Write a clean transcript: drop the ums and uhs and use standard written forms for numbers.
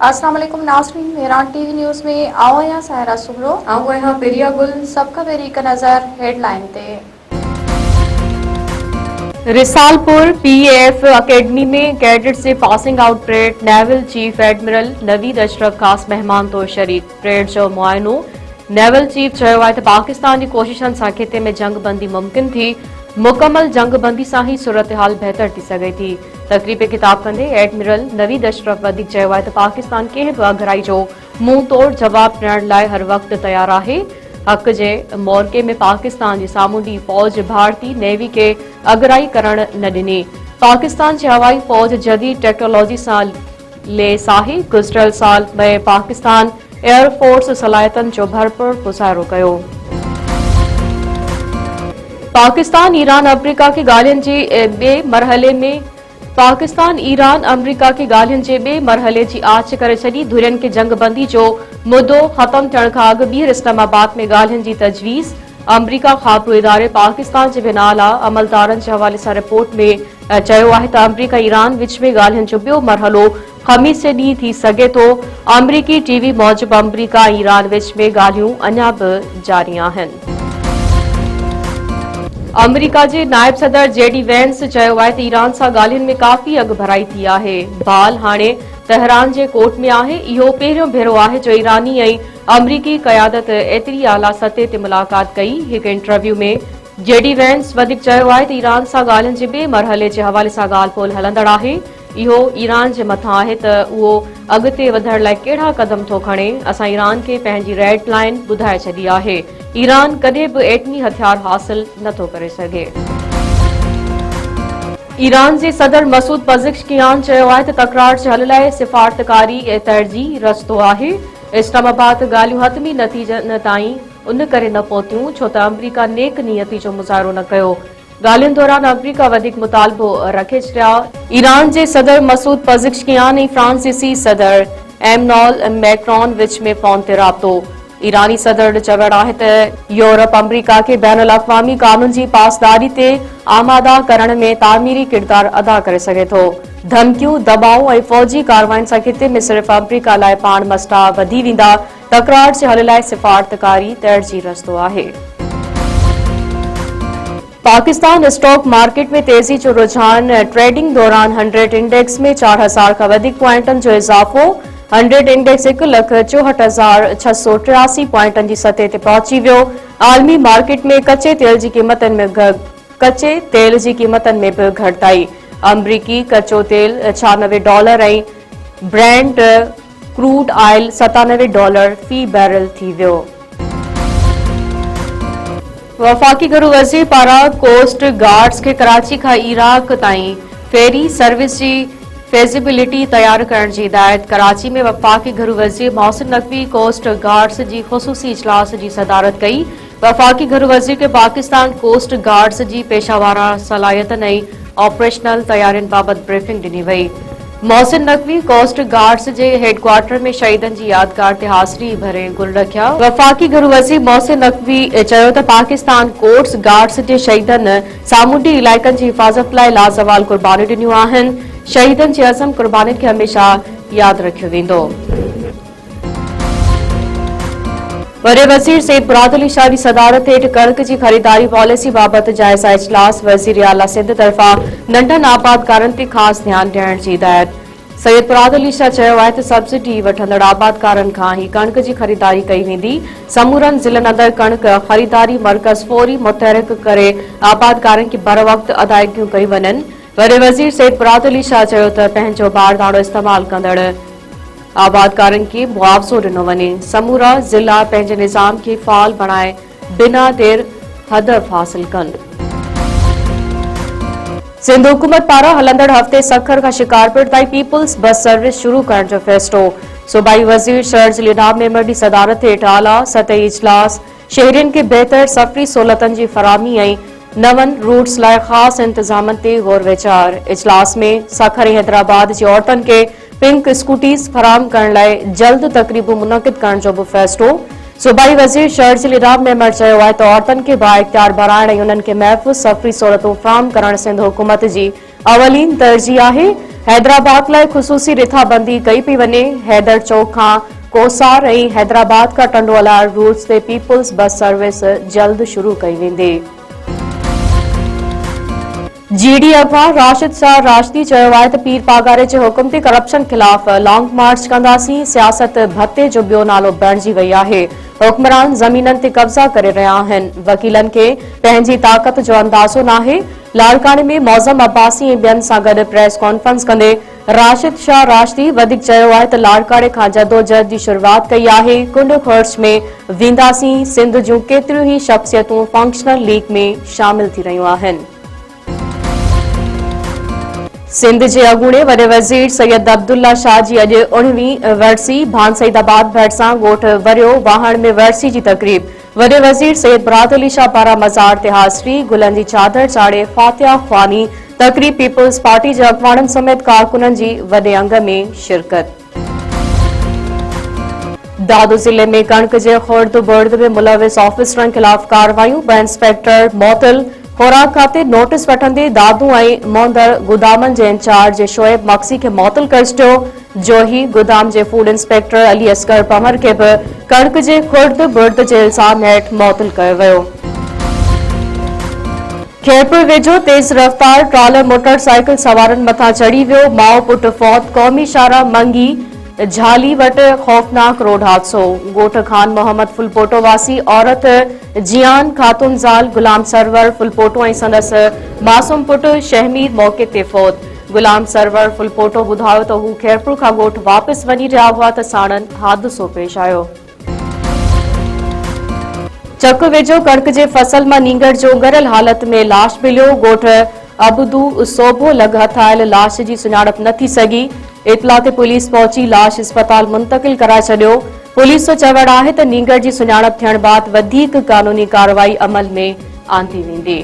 अस्सलाम वालेकुम नाज़रीन, मेरान टीवी न्यूज़ में आओ या सायरा सुहरो आओ यहाँ पेरिया गुल सबका बेरी का नजर हेडलाइन ते। रिसालपुर पीएफ अकेडमी में कैडेट से passing out parade naval chief admiral Naveed Ashraf खास मेहमान तो शरीक परेड जो मुआयनो नेवल चीफ चयो आहे त पाकिस्तान जी कोशिशनि सां खिते में जंग बंदी मुमकिन थी मुकम्मल जंग बंदी सां ही सूरत हाल बेहतर थी सघे थी। तकरीब ख़िताब कंदे एडमिरल नवीद अशरफ वधीक चयो आहे त पाकिस्तान कंहिं बि अगराई जो मुंह तोड़ जवाब ॾियण लाइ हर वक़्तु तयार आहे। हक़ जे मौक़े में पाकिस्तान जी सामूंडी फौज भारतीय नेवी के अगराई करण न ॾिनी। पाकिस्तान जी हवाई फौज जदीद टेक्नोलॉजी सां लेस आहे। गुज़िरियल साल में पाकिस्तान एयरफोर्स सलाहियतनि जो भरपूर मुज़ाहिरो कयो। पाकिस्तान ईरान अमरीका की ॻाल्हियुनि जे ॿिए मरहले में पाकिस्तान ईरान अमरीका की ॻाल्हियुनि जे ॿिए मरहले जी आछ करे छॾी। धुरियुनि खे जंगबंदी जो मुद्दो ख़त्म थियण खां अॻु ॿीहर इस्लामाबाद में ॻाल्हियुनि जी तजवीज़। अमरीका ख़ाबिरो इदारे पाकिस्तान जे बिनाला अमलदारनि जे हवाले सां रिपोर्ट में चयो आहे त अमरीका ईरान विच में ॻाल्हियुनि जो ॿियो मरहलो ख़मीस जे ॾींहुं थी सघे थो। अमरीकी टीवी मूजिबि अमरीका ऐं ईरान विच में ॻाल्हियूं अञा बि जारी आहिनि। अमरीका जे नायब सदर जेडी वेंस चयो आहे त ईरान सां ॻाल्हियुनि में काफ़ी अॻु भराई थी आहे। बाल हाणे तहरान जे कोर्ट में आहे। इहो पहिरियों भेरो आहे जो ईरानी ऐं अमरीकी क़यादत एतिरी आला सतह ते मुलाक़ात कई। हिकु इंटरव्यू में जेडी वेंस वधीक चयो आहे त ईरान सां ॻाल्हियुनि जे ॿिए मरहले जे हवाले सां ॻाल्हि ॿोल हलंदड़ आहे। इहो ईरान जे मथां आहे त उहो अॻिते वधण लाइ कहिड़ा क़दम थो खणे। असां ईरान खे पंहिंजी रेड लाइन ॿुधाए छॾी आहे। ईरान कॾहिं बि एटमी हथियार हासिल नथो करे सघे। ईरान जे सदर मसूद पज़ेश्कियान चयो आहे त तकरार जे हल लाइ सिफ़ारतकारी तरजीह रस्तो आहे। इस्लामाबाद ॻाल्हियूं हतमी नतीजनि ताईं उन करे न पहुतियूं छो त अमरीका नेक नियती जो मुज़ाहिरो न कयो। ॻाल्हियुनि दौरान अमरीका वधीक मुतालबो रखे छॾिया। ईरान जे सदर मसूद पज़ेश्कियान ऐं फ्रांसीसी सदर एमनॉल मैक्रोन विच में फ़ोन ते राब्तो। ईरानी सदर चवण आहे त यूरोप अमरीका के बैनुल अक़वामी कानून जी पासदारी ते आमादा करण में तामीरी किरदार अदा करे सघे थो। धमकियूं दबाव ऐं फौजी कार्रवाइनि सां खिते में सिर्फ़ अमरीका लाइ पाण मसला वधी वेंदा। तकरार जे हल लाइ सिफ़ारतकारी तरजीह रस्तो आहे। पाकिस्तान स्टॉक मार्केट में तेजी जो रुझान ट्रेडिंग दौरान 100 इंडेक्स में 4000 खां वधीक पॉइंटनि जो इज़ाफ़ो। 100 इंडेक्स 1,64,683 पॉइंटनि जी सतह ते पहुची वियो। आलमी मार्केट में कचे तेल जी क़ीमतनि में बि घटिताई। अमरीकी कचो तेल $96 ऐं Brent crude oil $97 fee barrel थी वियो। वफ़ाक़ी गृह वज़ीर पारां कोस्ट गार्ड्स खे कराची खां इराक ताईं फेरी सर्विस जी फेज़िबिलिटी तैयार करण जी हिदायत। कराची में वफ़ाक़ी गृह वज़ीर मोहसिन नक़वी कोस्ट गार्ड्स जी ख़ुसूसी इजलास जी सदारत कई। वफ़ाक़ी गृह वज़ीर खे पाकिस्तान कोस्ट गार्ड्स जी पेशावारा सलाहियतनि ऐं ऑपरेशनल तैयारियुनि बाबति ब्रीफिंग ॾिनी वई। मोहसिन नक़वी कोस्ट गार्ड्स जे हेडक्वार्टर में शहीदनि जी यादगार ते हाज़िरी भरे गुल रखिया। वफ़ाक़ी गृह वज़ीर मोहसिन नक़वी चयो त पाकिस्तान कोस्ट गार्ड्स जे शहीदनि सामूंडी इलाइक़नि जी हिफ़ाज़त लाइ लाज़वाल क़ुर्बानियूं ॾिनियूं आहिनि। शहीदनि जे अज़म क़ुर्बानियुनि खे हमेशा यादि रखियो वेंदो। वॾे वज़ीर सईद मुराद अली शाह जी सदारत हेठि कणक जी ख़रीदारी पॉलिसी बाबति जाइज़ा इजलास। वज़ीर आला सिंध तरफ़ां नंढनि आबादकारनि ते ख़ासि ध्यानु ॾियण जी हिदायत। सैयद मुराद अली शाह चयो आहे त सब्सिडी वठंदड़ आबादकारनि खां ई कणक जी ख़रीदारी कई वेंदी। समूरनि ज़िलनि अंदरि कणक ख़रीदारी मर्कज़ फौरी मुतहरिक करे आबादकारनि खे बर वक़्तु अदायगियूं कई वञनि। वॾे वज़ीर सैयद मुराद अली शाह चयो त पंहिंजो बारदानो इस्तेमालु कंदड़ आबादकारनि खे मुआवज़ो ॾिनो वञे। समूरा ज़िला पंहिंजे निज़ाम खे फ़ाल बणाए बिना देर हदफ़ हासिल कनि। सिंध हुकूमत पारां हलंदड़ हफ़्ते सखर खां शिकारपुर ताईं पीपुल्स बस सर्विस शुरू करण जो फ़ैसिलो। सूबाई वज़ीर शर्जील इनाम मेमर जी सदारत हेठि आला सतही इजलास। शहरियुनि खे बहितर सफ़री सहूलियतनि जी फराहमी ऐं नवनि रूट्स लाइ ख़ासि इंतज़ामनि ते गौर वीचार। इजलास में सखर ऐं हैदराबाद जी औरतुनि खे पिंक स्कूटीज़ फराहम करण लाइ जल्द तक़रीबूं मुनक़िद करण जो बि फ़ैसिलो। सूबाई वज़ीर शर्जील इनाम मेमर चयो आहे त औरतुनि खे बाइख्तियार बणाइण ऐं उन्हनि खे महफ़ूज़ सफ़री सहूलियतूं फ़राहम करण सिंध हुकूमत जी अवलीन तरजीह आहे। हैदराबाद लाइ ख़ुसूसी रिथाबंदी कई पई वञे। हैदर चौक खां कोसार ऐं हैदराबाद खां टंडोला रूट्स ते पीपुल्स बस सर्विस जल्द शुरू कई वेंदी। जीडी अगवा राशिद शाह राशदी चयो आहे त पीर पागारे जे हुकुम ते करप्शन खिलाफ़ लॉन्ग मार्च कंदासीं। सियासत भत्ते जो ॿियो नालो बणिजी वई आहे। हुक्मरान ज़मीननि ते कब्ज़ा करे रहिया आहिनि। वकीलनि खे पंहिंजी ताक़त जो अंदाज़ो नाहे। लाड़काने में मौज़म अब्बासी ऐं ॿियनि सां गॾु प्रेस कॉन्फ्रेंस कंदे राशिद शाह राशदी वधीक चयो आहे त लाड़काने खां जदोजहद जी शुरूआत कई आहे। कुंड ख़र्च में वेंदासीं। सिंध जूं केतिरियूं ई शख़्सियतूं फंक्शनल लीग में शामिल थी रहियूं आहिनि। सिंध जे अॻूणे वॾे वज़ीर सैयद अब्दुल्ला शाह जी अॼु 19वीं वरसी। भानसईदाबाद भरिसां ॻोठ वरियो वाहण में वरसी जी तक़रीब। वॾे वज़ीर सैयद बरात अली शाह पारां मज़ार ते हाज़िरी। गुलनि जी चादर चाढ़े फातिहा ख़्वानी। तक़रीब पीपुल्स पार्टी जे अॻवाननि समेत कारकुननि जी वॾे अंग में शिरकत। दादू ज़िले में कणक जे खुर्द बुर्द में मुलविस ऑफिसरनि ख़िलाफ़ कार्रवाइयूं। ब इंस्पेक्टर मोतल खुराक खाते नोटिस वठंदे दादू ऐं मोंदड़ गुदामनि जे इंचार्ज शोएब मक्सी खे मुअतल करे छॾियो। जोही गुदाम जे फूड इंस्पेक्टर अली असगर पमर खे बि कणक जे खुर्द बुर्द जे इल्ज़ाम हेठि मुअतल कयो वियो। खेरपुर वेझो तेज़ रफ़्तार ट्रालर मोटरसाइकिल सवारनि मथां चढ़ी वियो। माउ पुट फौत। क़ौमी शाहरा मंगी झाली वटि खौफ़नाक रोड हादसो। ॻोठ खान मोहम्मद फुलपोटो वासी औरत जियान खातून ज़ाल गुलाम सरवर फुलपोटो ऐं संदसि मासूम पुटु शहमीर मौक़े ते फ़ौत। गुलाम सरवर फुलपोटो ॿुधायो त हू खेरपुर खां ॻोठ वापसि वञी रहिया हुआ त साणनि हादिसो पेश आयो। चक वेझो कणक जे फसल मां नींगर जो ॻरियल हालत में लाश मिलियो। ॻोठ अबदू सोभो लॻ हथायल लाश जी सुञाणप न थी सघी। इतला ते पुलिस पहुची लाश अस्पताल मुंतक़िल कराए छॾियो। पुलिस जो चवणु आहे त नींगर जी सुञाणप थियण बाद वधीक कानूनी कार्रवाई अमल में आंदी वेंदी।